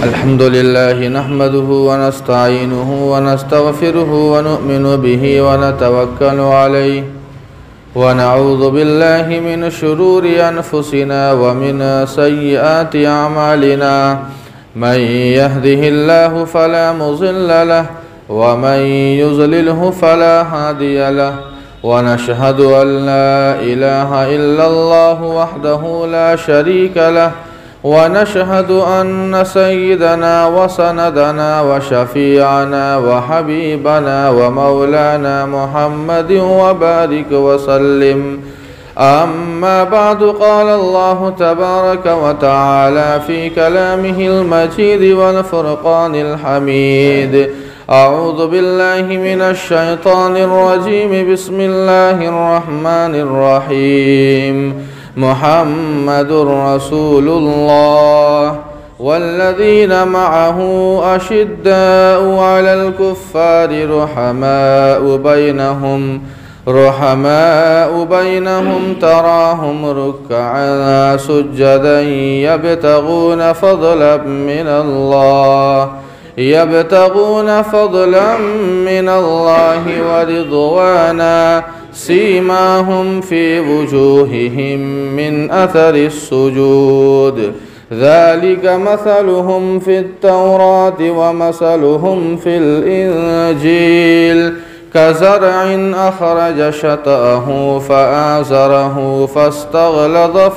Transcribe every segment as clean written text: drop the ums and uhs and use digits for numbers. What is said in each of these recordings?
अल्हम्दुलिल्लाह नहमदुहु व नस्तईनुहु व नस्तगफिरुहु व नु'मिनु बिही व नतवक्कलु अलैहि व नऊज़ु बिल्लाहि मिन शुरूरि अनफुसिना व मिन सय्यिआति अमालिना मन यहदिहिल्लाहु फला मुज़िल्ल लहु व मन युज़लिलहु फला हादिय लहु व नशहदु अन ला इलाहा इल्लल्लाहु वहदहु ला शरीक लहु व नशहदु अन्न सय्यिदना व सनदना व शफीअना व हबीबना व मौलाना मुहम्मदिन व बारिक व सल्लिम। अम्मा बादु क़ाल अल्लाहु तबारक व तआला फ़ी कलामिहिल मजीद वल फ़ुरक़ानिल हमीद। अऊज़ु बिल्लाहि मिनश शैतानिर रजीम। बिस्मिल्लाहिर रहमानिर रहीम। मुहम्मदुर रसूलुल्लाह वल्लज़ीना मअहु अशिद्दाउ अलल कुफ़्फ़ारि रुहमाउ बैनहुम तराहुम रुक्कअन सुज्जदन यब्तगून फ़ज़लन मिनल्लाहि व रिज़वाना सीमाहुम फ़ी वुजूहिहिम मिन अथरिस सुजूद ज़ालिक मसलुहुम फ़ित तौराति व मसलुहुम फ़िल इंजील कज़रअन अख़रज शतअहु फ़आज़रहु फ़स्तग़लज़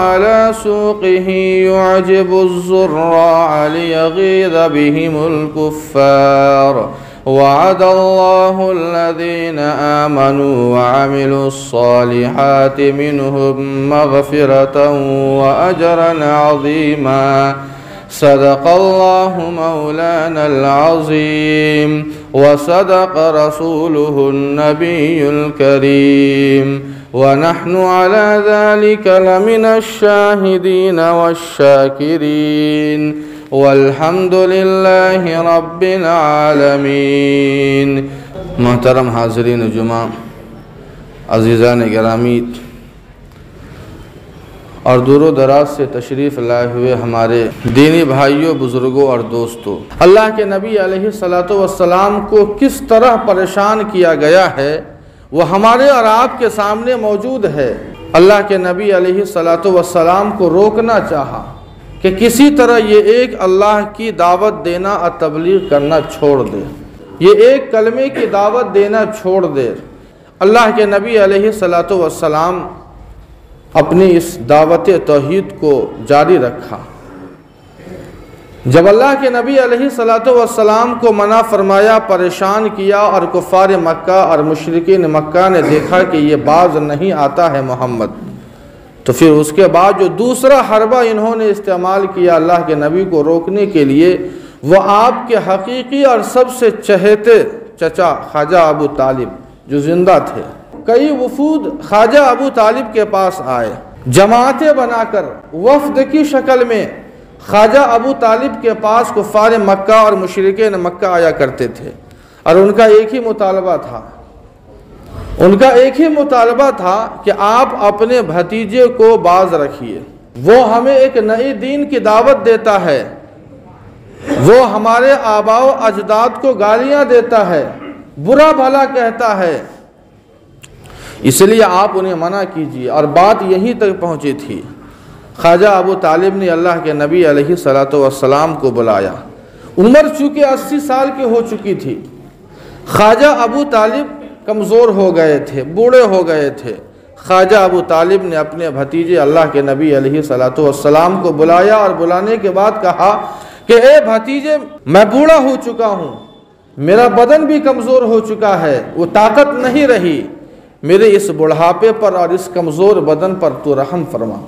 अला सूक़िही युअजिबुज़्ज़ुर्राअ लियग़ीज़ बिहिमुल कुफ़्फ़ार। वअदल्लाहु अल्लज़ीना आमनू व अमिलुस्सालिहाति मिनहुम मग़फ़िरतन व अजरन अज़ीमा। सदक़ल्लाहु मौलानल अज़ीम व सदक़ रसूलुहुन नबियुल करीम व नहनु अला ज़ालिका लमिनश शाहिदीन वश्शाकिरीन वल्हम्दुलिल्लाहि रब्बिल आलमीन। मोहतरम हाज़रीन जुमा, अज़ीज़ान गिरामी और दूरो दराज से तशरीफ़ लाए हुए हमारे दीनी भाइयों, बुज़ुर्गों और दोस्तों, अल्लाह के नबी अलैहिस्सलातु वस्सलाम को किस तरह परेशान किया गया है वो हमारे और आपके सामने मौजूद है। अल्लाह के नबी अलैहिस्सलातु वस्सलाम को रोकना चाहा कि किसी तरह ये एक अल्लाह की दावत देना और तबलीग करना छोड़ दे, ये एक कलमे की दावत देना छोड़ दे। अल्लाह के नबी अलैहिस्सलातु वस्सलाम अपनी इस दावत तौहीद को जारी रखा। जब अल्लाह के नबी अलैहिस्सलातु वस्सलाम को मना फरमाया, परेशान किया और कुफ़ार मक्का और मुशरिकीन मक्का ने देखा कि ये बाज नहीं आता है मोहम्मद, तो फिर उसके बाद जो दूसरा हरबा इन्होंने इस्तेमाल किया अल्लाह के नबी को रोकने के लिए, वो आपके हकीकी और सबसे चहेते चचा ख्वाजा अबू तालिब जो जिंदा थे। कई वफूद ख्वाजा अबू तालिब के पास आए, जमातें बनाकर वफ्द की शक्ल में ख्वाजा अबू तालिब के पास कुफ़ार मक्का और मुशरिकीन मक्का आया करते थे और उनका एक ही मुतालबा था कि आप अपने भतीजे को बाज रखिए। वो हमें एक नई दीन की दावत देता है, वो हमारे आबाओ अजदाद को गालियां देता है, बुरा भला कहता है, इसलिए आप उन्हें मना कीजिए। और बात यहीं तक पहुंची थी। ख्वाजा अबू तालिब ने अल्लाह के नबी अलैहिस्सलातु वस्सलाम को बुलाया। उम्र चूँकि 80 साल की हो चुकी थी, ख्वाजा अबू तालिब कमज़ोर हो गए थे, बूढ़े हो गए थे। ख्वाजा अबू तालिब ने अपने भतीजे अल्लाह के नबी अलैहिस्सलातु वस्सलाम को बुलाया और बुलाने के बाद कहा कि ए भतीजे, मैं बूढ़ा हो चुका हूँ, मेरा बदन भी कमज़ोर हो चुका है, वो ताकत नहीं रही, मेरे इस बुढ़ापे पर और इस कमज़ोर बदन पर तू रहम फरमा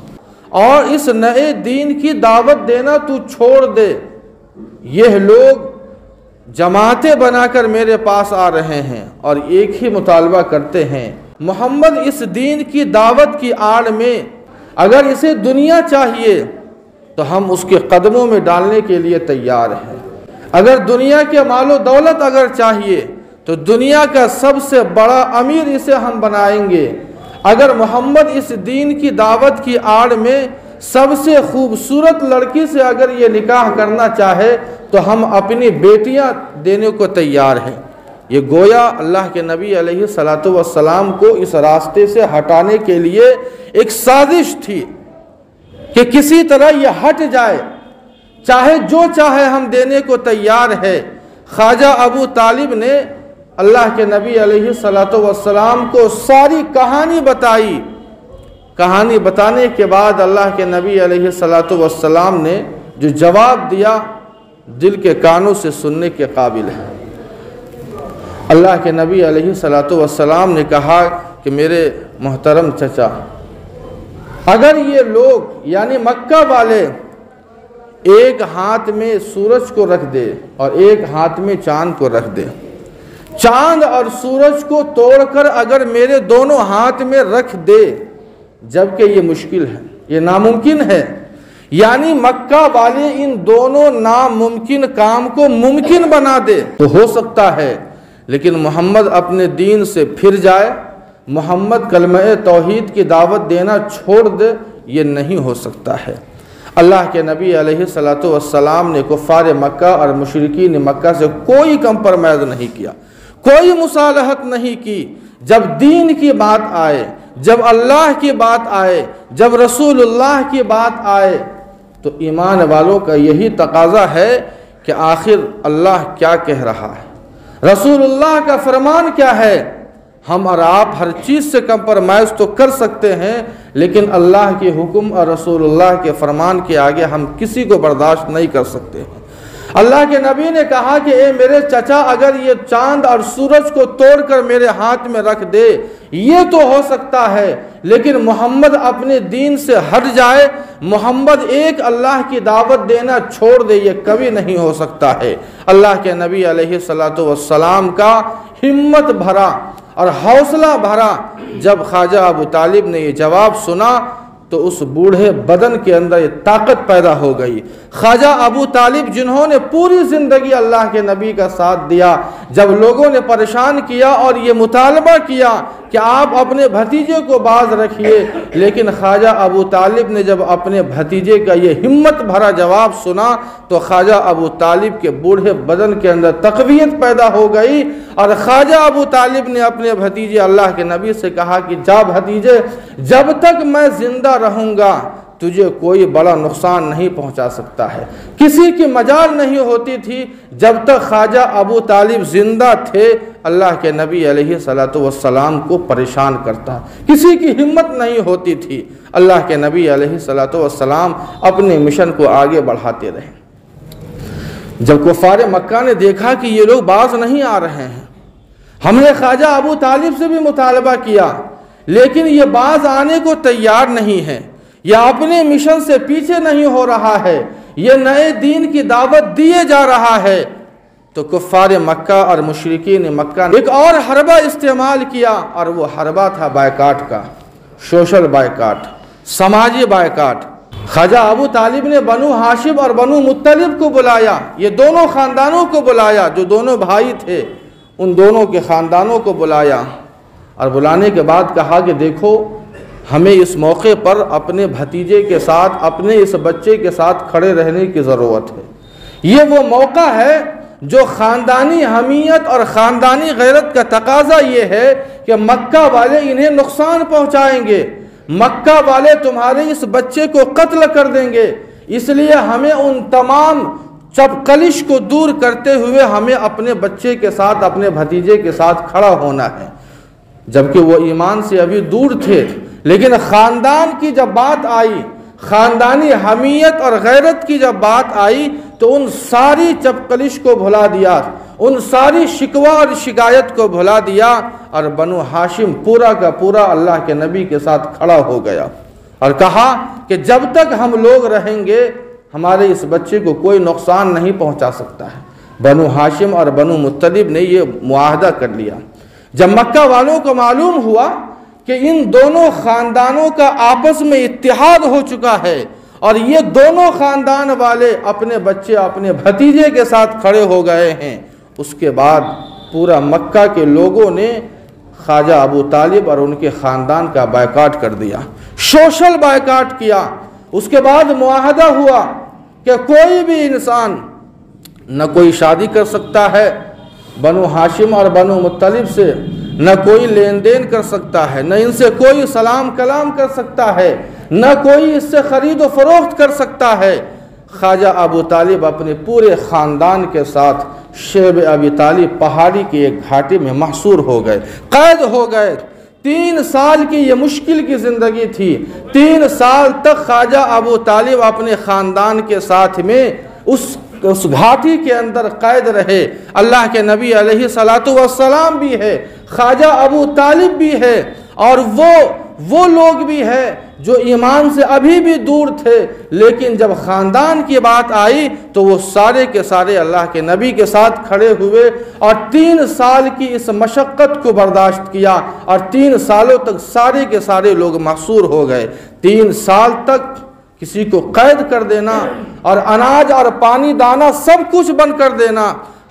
और इस नए दीन की दावत देना तू छोड़ दे। यह लोग जमातें बनाकर मेरे पास आ रहे हैं और एक ही मुतालबा करते हैं, मोहम्मद इस दीन की दावत की आड़ में अगर इसे दुनिया चाहिए तो हम उसके कदमों में डालने के लिए तैयार हैं, अगर दुनिया के मालो दौलत अगर चाहिए तो दुनिया का सबसे बड़ा अमीर इसे हम बनाएंगे। अगर मोहम्मद इस दीन की दावत की आड़ में सबसे खूबसूरत लड़की से अगर ये निकाह करना चाहे तो हम अपनी बेटियां देने को तैयार हैं। ये गोया अल्लाह के नबी अलैहि सलातो वस्सलाम को इस रास्ते से हटाने के लिए एक साजिश थी कि किसी तरह ये हट जाए, चाहे जो चाहे हम देने को तैयार है। ख्वाजा अबू तालिब ने अल्लाह के नबी अलैहि सलातो वस्सलाम को सारी कहानी बताई। कहानी बताने के बाद अल्लाह के नबी अलैहि सलातो वस्सलाम ने जो जवाब दिया दिल के कानों से सुनने के काबिल है। अल्लाह के नबी अलैहि सलातो वस्सलाम ने कहा कि मेरे मोहतरम चचा, अगर ये लोग यानी मक्का वाले एक हाथ में सूरज को रख दे और एक हाथ में चांद को रख दे, चांद और सूरज को तोड़कर अगर मेरे दोनों हाथ में रख दे, जबकि ये मुश्किल है, ये नामुमकिन है, यानी मक्का वाले इन दोनों नामुमकिन काम को मुमकिन बना दे तो हो सकता है, लेकिन मोहम्मद अपने दीन से फिर जाए, मोहम्मद कलमे तौहीद की दावत देना छोड़ दे, ये नहीं हो सकता है। अल्लाह के नबी अलैहि सलातो वस्सलाम ने कुफ़ार मक्का और मुशरिकीन मक्का से कोई कंप्रोमाइज़ नहीं किया, कोई मुसालहत नहीं की। जब दीन की बात आए, जब अल्लाह की बात आए, जब रसूलुल्लाह की बात आए, तो ईमान वालों का यही तकाजा है कि आखिर अल्लाह क्या कह रहा है, रसूलुल्लाह का फरमान क्या है। हम और आप हर चीज़ से कंप्रोमाइज़ तो कर सकते हैं, लेकिन अल्लाह के हुक्म और रसूलुल्लाह के फरमान के आगे हम किसी को बर्दाश्त नहीं कर सकते हैं। अल्लाह के नबी ने कहा कि ए मेरे चचा, अगर ये चांद और सूरज को तोड़कर मेरे हाथ में रख दे, ये तो हो सकता है, लेकिन मोहम्मद अपने दीन से हट जाए, मोहम्मद एक अल्लाह की दावत देना छोड़ दे, ये कभी नहीं हो सकता है। अल्लाह के नबी अलैहि सलातो वस्सलाम का हिम्मत भरा और हौसला भरा जब ख्वाजा अबू तालिब ने ये जवाब सुना तो उस बूढ़े बदन के अंदर ये ताकत पैदा हो गई। ख्वाजा अबू तालिब जिन्होंने पूरी ज़िंदगी अल्लाह के नबी का साथ दिया, जब लोगों ने परेशान किया और ये मुतालबा किया कि आप अपने भतीजे को बाज रखिए, लेकिन ख्वाजा अबू तालिब ने जब अपने भतीजे का ये हिम्मत भरा जवाब सुना तो ख्वाजा अबू तालिब के बूढ़े बदन के अंदर तक़वियत पैदा हो गई और ख्वाजा अबू तालिब ने अपने भतीजे अल्लाह के नबी से कहा कि जा भतीजे, जब तक मैं ज़िंदा रहूँगा तुझे कोई बड़ा नुकसान नहीं पहुंचा सकता है। किसी की मजाल नहीं होती थी जब तक ख्वाजा अबू तालिब जिंदा थे, अल्लाह के नबी अलैहि सलातो वस्सलाम को परेशान करता, किसी की हिम्मत नहीं होती थी। अल्लाह के नबी अलैहि सलातो वस्सलाम अपने मिशन को आगे बढ़ाते रहे। जब कुफ़ार मक्का ने देखा कि ये लोग बाज नहीं आ रहे हैं, हमने ख्वाजा अबू तालिब से भी मुतालबा किया, लेकिन ये बाज आने को तैयार नहीं है, यह अपने मिशन से पीछे नहीं हो रहा है, यह नए दीन की दावत दिए जा रहा है, तो कुफ़ार मक्का और मुशरिकीन मक्का ने एक और हरबा इस्तेमाल किया और वो हरबा था बायकाट का, सोशल बायकाट, समाजी बायकाट। ख्वाजा अबू तालिब ने बनु हाशिम और बनु मुत्तलिब को बुलाया, ये दोनों ख़ानदानों को बुलाया, जो दोनों भाई थे उन दोनों के ख़ानदानों को बुलाया और बुलाने के बाद कहा कि देखो, हमें इस मौके पर अपने भतीजे के साथ, अपने इस बच्चे के साथ खड़े रहने की ज़रूरत है। ये वो मौका है जो ख़ानदानी हमीयत और ख़ानदानी गैरत का तकाजा ये है कि मक्का वाले इन्हें नुकसान पहुँचाएंगे, मक्का वाले तुम्हारे इस बच्चे को कत्ल कर देंगे, इसलिए हमें उन तमाम चपकलिश को दूर करते हुए हमें अपने बच्चे के साथ, अपने भतीजे के साथ खड़ा होना है। जबकि वो ईमान से अभी दूर थे, लेकिन ख़ानदान की जब बात आई, ख़ानदानी हमीयत और गैरत की जब बात आई, तो उन सारी चपकलिश को भुला दिया, उन सारी शिकवा और शिकायत को भुला दिया और बनु हाशिम पूरा का पूरा अल्लाह के नबी के साथ खड़ा हो गया और कहा कि जब तक हम लोग रहेंगे हमारे इस बच्चे को कोई नुकसान नहीं पहुंचा सकता है। बनु हाशिम और बनु मुत्तलिब ने ये मुआहदा कर लिया। जब मक्का वालों को मालूम हुआ कि इन दोनों ख़ानदानों का आपस में इत्तिहाद हो चुका है और ये दोनों ख़ानदान वाले अपने बच्चे, अपने भतीजे के साथ खड़े हो गए हैं, उसके बाद पूरा मक्का के लोगों ने ख्वाजा अबू तालिब और उनके ख़ानदान का बायकाट कर दिया, सोशल बायकाट किया। उसके बाद मुआहदा हुआ कि कोई भी इंसान न कोई शादी कर सकता है बनु हाशिम और बनु मुत्तलिब से, न कोई लेन देन कर सकता है, न इनसे कोई सलाम कलाम कर सकता है, न कोई इससे ख़रीद व फरोख्त कर सकता है। ख्वाजा अबू तालिब अपने पूरे ख़ानदान के साथ शेब अबी तालिब पहाड़ी की एक घाटी में महसूर हो गए, कैद हो गए। 3 साल की ये मुश्किल की ज़िंदगी थी। 3 साल तक ख्वाजा अबू तालिब अपने ख़ानदान के साथ में उस घाटी के अंदर कैद रहे। अल्लाह के नबी अलैहि सलातु वस्सलाम भी है, ख्वाजा अबू तालिब भी है, और वो लोग भी है जो ईमान से अभी भी दूर थे, लेकिन जब ख़ानदान की बात आई तो वो सारे के सारे अल्लाह के नबी के साथ खड़े हुए और 3 साल की इस मशक्क़त को बर्दाश्त किया, और 3 सालों तक सारे के सारे लोग महसूर हो गए। 3 साल तक किसी को कैद कर देना और अनाज और पानी दाना सब कुछ बंद कर देना,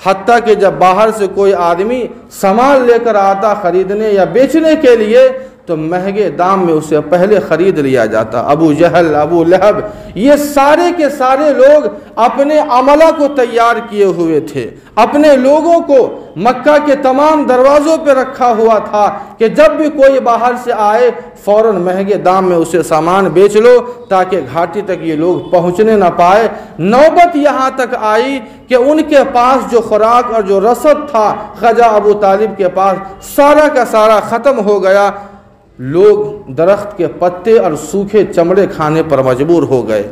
हत्ता कि जब बाहर से कोई आदमी सामान लेकर आता ख़रीदने या बेचने के लिए तो महंगे दाम में उसे पहले ख़रीद लिया जाता। अबू जहल, अबू लहब, ये सारे के सारे लोग अपने अमला को तैयार किए हुए थे, अपने लोगों को मक्का के तमाम दरवाज़ों पर रखा हुआ था कि जब भी कोई बाहर से आए फ़ौरन महंगे दाम में उसे सामान बेच लो ताकि घाटी तक ये लोग पहुँचने ना पाए। नौबत यहाँ तक आई कि उनके पास जो खुराक और जो रसद था ख्वाजा अबू तालिब के पास सारा का सारा ख़त्म हो गया। लोग दरख्त के पत्ते और सूखे चमड़े खाने पर मजबूर हो गए।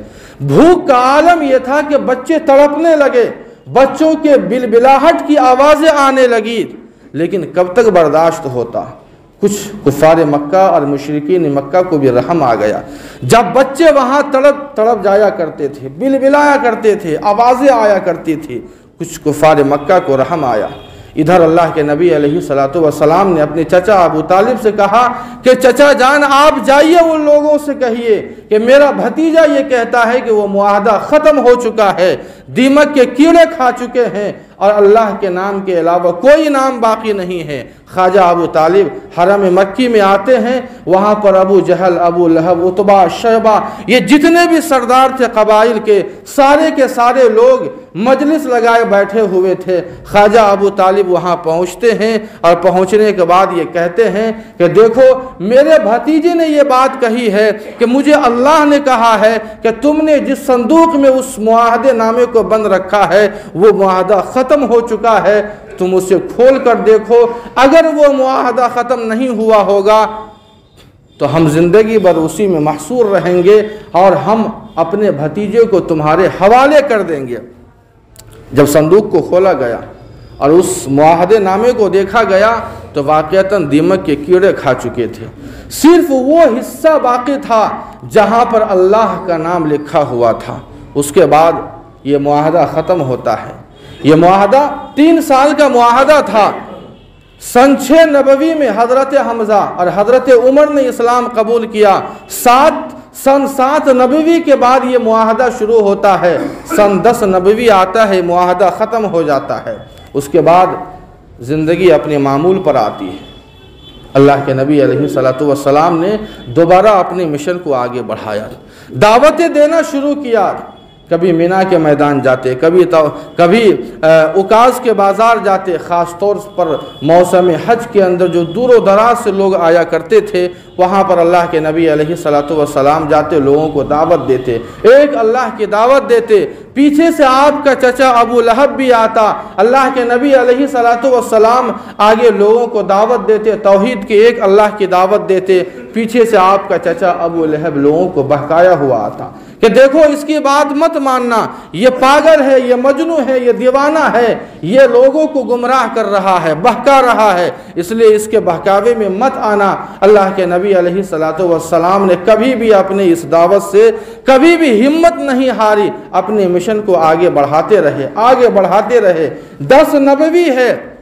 भूख का आलम यह था कि बच्चे तड़पने लगे, बच्चों के बिलबिलाहट की आवाज़ें आने लगी, लेकिन कब तक बर्दाश्त होता। कुछ कुफ़ार मक्का और मुशरिकीन मक्का को भी रहम आ गया। जब बच्चे वहाँ तड़प जाया करते थे, बिलबिलाया करते थे, आवाज़ें आया करती थी, कुछ कुफ़ार मक्का को रहम आया। इधर अल्लाह के नबी अलैहिस्सलातु वस्सलाम ने अपने चचा अबू तालिब से कहा कि चचा जान आप जाइए उन लोगों से कहिए कि मेरा भतीजा ये कहता है कि वो मुआहदा ख़त्म हो चुका है, दीमक के कीड़े खा चुके हैं और अल्लाह के नाम के अलावा कोई नाम बाकी नहीं है। ख्वाजा अबू तालिब हरम मक्की में आते हैं, वहाँ पर अबू जहल, अबू लहब, उतबा, शैबा, ये जितने भी सरदार थे कबाइल के सारे लोग मजलिस लगाए बैठे हुए थे। ख्वाजा अबू तालिब वहाँ पहुँचते हैं और पहुँचने के बाद ये कहते हैं कि देखो मेरे भतीजे ने ये बात कही है कि मुझे अल्लाह ने कहा है कि तुमने जिस संदूक में उस मुआहदे नामे को बंद रखा है वो मुआहदा ख़त्म हो चुका है, तुम उसे खोल कर देखो। अगर वो मुआहदा ख़त्म नहीं हुआ होगा तो हम ज़िंदगी भर उसी में महसूर रहेंगे और हम अपने भतीजे को तुम्हारे हवाले कर देंगे। जब संदूक को खोला गया और उस मुआहदे नामे को देखा गया तो वाक़अतन दीमक के कीड़े खा चुके थे। सिर्फ वो हिस्सा बाकी था जहाँ पर अल्लाह का नाम लिखा हुआ था। उसके बाद ये मुआहदा ख़त्म होता है। ये मुआहदा 3 साल का मुआहदा था। सन 6 नबवी में हज़रत हमज़ा और हज़रत उमर ने इस्लाम कबूल किया। सन 7 नबवी के बाद ये मुआहदा शुरू होता है। सन 10 नबवी आता है, मुआहदा ख़त्म हो जाता है। उसके बाद ज़िंदगी अपने मामूल पर आती है। अल्लाह के नबी अलैहिस्सलातु वस्सलाम ने दोबारा अपने मिशन को आगे बढ़ाया, दावतें देना शुरू किया। कभी मीना के मैदान जाते, कभी उकास के बाज़ार जाते। ख़ास तौर पर मौसम हज के अंदर जो दूर दराज से लोग आया करते थे वहाँ पर अल्लाह के नबी अलैहिस्सलातु वस्सलाम जाते, लोगों को दावत देते, एक अल्लाह की दावत देते। पीछे से आपका चचा अबू लहब भी आता, अल्लाह के नबी अलैहिस्सलातु वस्सलाम आगे लोगों को दावत देते, तौहीद की एक अल्लाह की दावत देते। पीछे से आपका चचा अबू लहब लोगों को बहकाया हुआ आता कि देखो इसकी बात मत मानना, ये पागल है, ये मजनू है, ये दीवाना है, ये लोगों को गुमराह कर रहा है, बहका रहा है, इसलिए इसके बहकावे में मत आना। अल्लाह के नबी अलैहिस्सलातु वस्सलाम ने कभी भी अपनी इस दावत से कभी भी हिम्मत नहीं हारी, अपने मिशन को आगे बढ़ाते रहे। 10 नबवी है,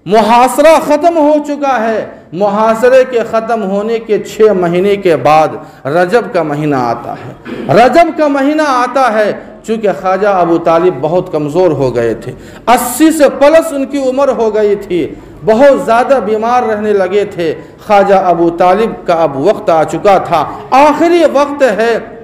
मुहासरा ख़त्म हो चुका है। मुहासरे के ख़त्म होने के 6 महीने के बाद रजब का महीना आता है। रजब का महीना आता है, चूँकि ख्वाजा अबू तालिब बहुत कमज़ोर हो गए थे, 80 से प्लस उनकी उम्र हो गई थी, बहुत ज़्यादा बीमार रहने लगे थे। ख्वाजा अबू तालिब का अब वक्त आ चुका था, आखिरी वक्त है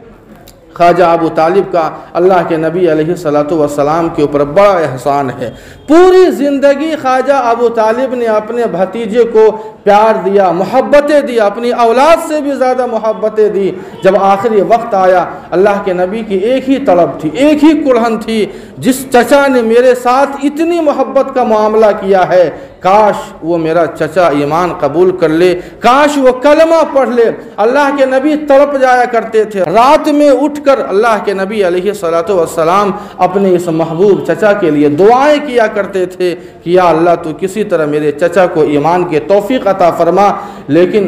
ख्वाजा अबू तालिब का। अल्लाह के नबी अलैहिस्सलातु वस्सलाम के ऊपर बड़ा एहसान है। पूरी ज़िंदगी ख्वाजा अबू तालिब ने अपने भतीजे को प्यार दिया, मोहब्बतें दी, अपनी औलाद से भी ज़्यादा मोहब्बतें दी। जब आखिरी वक्त आया, अल्लाह के नबी की एक ही तलब थी, एक ही कुल्हन थी, जिस चचा ने मेरे साथ इतनी मोहब्बत का मामला किया है, काश वो मेरा चचा ईमान कबूल कर ले, काश वो कलमा पढ़ ले। अल्लाह के नबी तड़प जाया करते थे। रात में उठकर अल्लाह के नबी अलैहिस्सलातु वस्सलाम अपने इस महबूब चचा के लिए दुआएं किया करते थे कि या अल्लाह तू किसी तरह मेरे चचा को ईमान के तौफीक अता फरमा। लेकिन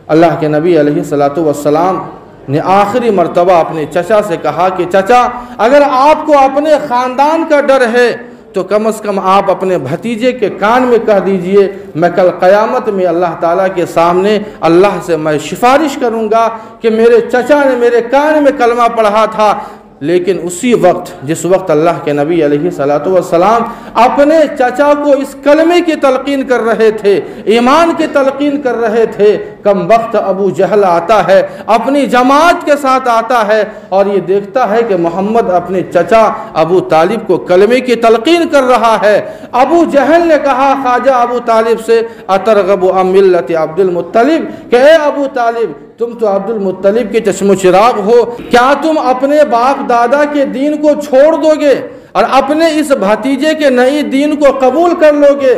अल्लाह के नबी अलैहिस्सलातु वस्सलाम ने आखिरी मर्तबा अपने चचा से कहा कि चचा, अगर आपको अपने ख़ानदान का डर है तो कम से कम आप अपने भतीजे के कान में कह दीजिए, मैं कल क़यामत में अल्लाह ताला के सामने अल्लाह से मैं सिफारिश करूँगा कि मेरे चचा ने मेरे कान में कलमा पढ़ा था। लेकिन उसी वक्त, जिस वक्त अल्लाह के नबी अलैहिस्सलातु वस्सलाम अपने चचा को इस कलमे की तलकीन कर रहे थे, ईमान की तलकीन कर रहे थे, कम वक्त अबू जहल आता है, अपनी जमात के साथ आता है और ये देखता है कि मोहम्मद अपने चचा अबू तालिब को कलमे की तलकीन कर रहा है। अबू जहल ने कहा ख्वाजा अबू तालिब से, अतरगबु अम मिल्लत अब्दुल मुत्तलिब, कि ए अबू तालिब, तुम तो अब्दुल मुत्तलिब के चश्मो चिराग हो, क्या तुम अपने बाप दादा के दीन को छोड़ दोगे और अपने इस भतीजे के नई दीन को कबूल कर लोगे?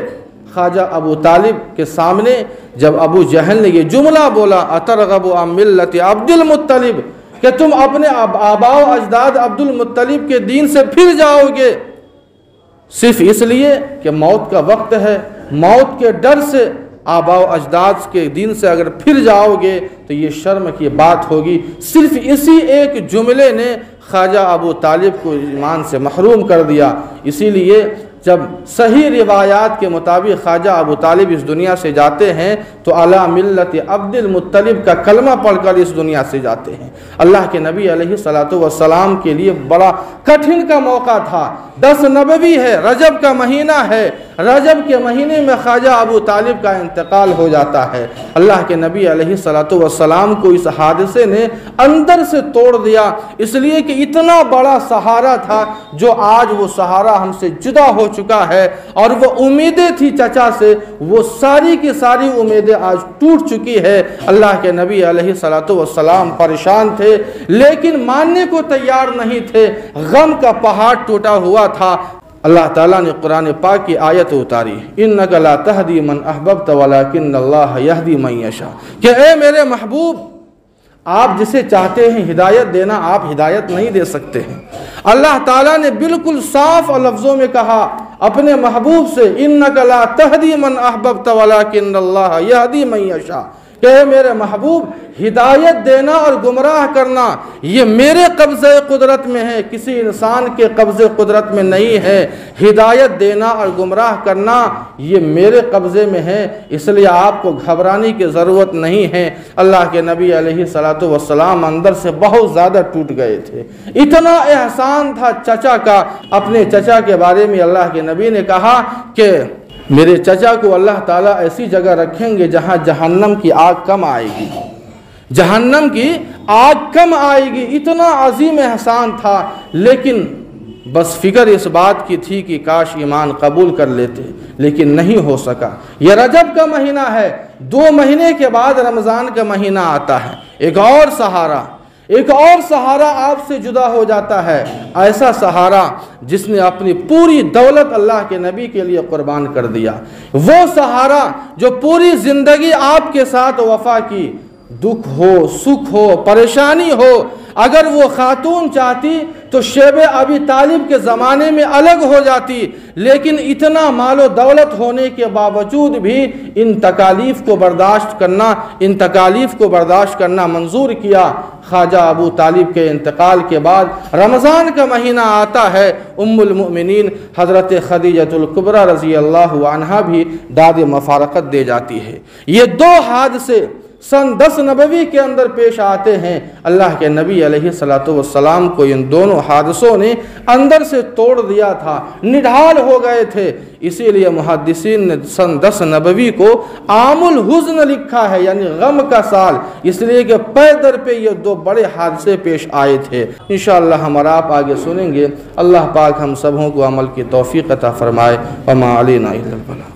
ख्वाजा अबू तालिब के सामने जब अबू जहल ने ये जुमला बोला, अतरगबु अम मिल्लत अब्दुल मुत्तलिब, कि तुम अपने आबाओ अजदाद अब्दुल मुत्तलिब के दीन से फिर जाओगे सिर्फ इसलिए कि मौत का वक्त है, मौत के डर से आबाओ अजदाद के दीन से अगर फिर जाओगे तो ये शर्म की बात होगी। सिर्फ इसी एक जुमले ने ख्वाजा अबू तालिब को ईमान से महरूम कर दिया। इसीलिए जब सही रिवायात के मुताबिक ख्वाजा अबू तालिब इस दुनिया से जाते हैं तो अला मिल्लत अब्दुल मुत्तलिब का कलमा पढ़कर इस दुनिया से जाते हैं। अल्लाह के नबी अलैहिस्सलातु वस्सलाम के लिए बड़ा कठिन का मौका था। 10 नबवी है, रजब का महीना है, रजब के महीने में ख्वाजा अबू तालिब का इंतकाल हो जाता है। अल्लाह के नबी अलैहिस्सलातु वस्सलाम को इस हादसे ने अंदर से तोड़ दिया, इसलिए कि इतना बड़ा सहारा था जो आज वो सहारा हमसे जुदा हो चुका है और वो उम्मीदें थी चचा से, वो सारी की सारी उम्मीदें आज टूट चुकी है। अल्लाह के नबी अलैहिस्सलातु वस्सलाम परेशान थे लेकिन मानने को तैयार नहीं थे, गम का पहाड़ टूटा हुआ था। अल्लाह ताला ने कुरान पाक की आयत उतारी, इन्नका ला तहदी मन अहबब्त वलाकिन्नल्लाह यहदी मन यशा, कि ए मेरे महबूब, आप जिसे चाहते हैं हिदायत देना, आप हिदायत नहीं दे सकते हैं। अल्लाह ताला ने बिल्कुल साफ लफ्ज़ों में कहा अपने महबूब से, इन्नका ला तहदी मन अहबब्त वलाकिन्नल्लाह यहदी मन यशा, कि मेरे महबूब, हिदायत देना और गुमराह करना ये मेरे कब्ज़े कुदरत में है, किसी इंसान के कब्ज़े कुदरत में नहीं है। हिदायत देना और गुमराह करना ये मेरे कब्ज़े में है, इसलिए आपको घबराने की ज़रूरत नहीं है। अल्लाह के नबी अलैहिस्सलातु वस्सलाम अंदर से बहुत ज़्यादा टूट गए थे। इतना एहसान था चचा का। अपने चचा के बारे में अल्लाह के नबी ने कहा कि मेरे चचा को अल्लाह ताला ऐसी जगह रखेंगे जहाँ जहन्नम की आग कम आएगी, जहन्नम की आग कम आएगी। इतना अजीम एहसान था, लेकिन बस फिक्र इस बात की थी कि काश ईमान कबूल कर लेते, लेकिन नहीं हो सका। यह रजब का महीना है, 2 महीने के बाद रमज़ान का महीना आता है। एक और सहारा आपसे जुदा हो जाता है, ऐसा सहारा जिसने अपनी पूरी दौलत अल्लाह के नबी के लिए कुर्बान कर दिया। वो सहारा जो पूरी ज़िंदगी आपके साथ वफा की, दुख हो, सुख हो, परेशानी हो, अगर वो खातून चाहती तो शेब अबी तालिब के ज़माने में अलग हो जाती, लेकिन इतना मालो दौलत होने के बावजूद भी इन तकालीफ़ को बर्दाश्त करना मंजूर किया। ख्वाजा अबू तालिब के इंतकाल के बाद रमज़ान का महीना आता है। उम्मुल मुमिनीन हज़रत खदीजतुल कुबरा रज़ी अल्लाहु अन्हा भी दाद मफ़ारक़त दे जाती है। ये 2 हादसे सन 10 नबवी के अंदर पेश आते हैं। अल्लाह के नबी अलैहिस्सलातु वस्सलाम को इन दोनों हादसों ने अंदर से तोड़ दिया था, निढाल हो गए थे। इसीलिए मुहद्दिसीन ने सन 10 नबवी को आमुल हुज़्न लिखा है, यानी गम का साल, इसलिए कि पैदर पे ये दो बड़े हादसे पेश आए थे। इंशाअल्लाह हम और आप आगे सुनेंगे। अल्लाह पाक हम सबों को अमल की तौफीक अता फरमाए। वमा अलैना इल्लल बलाग।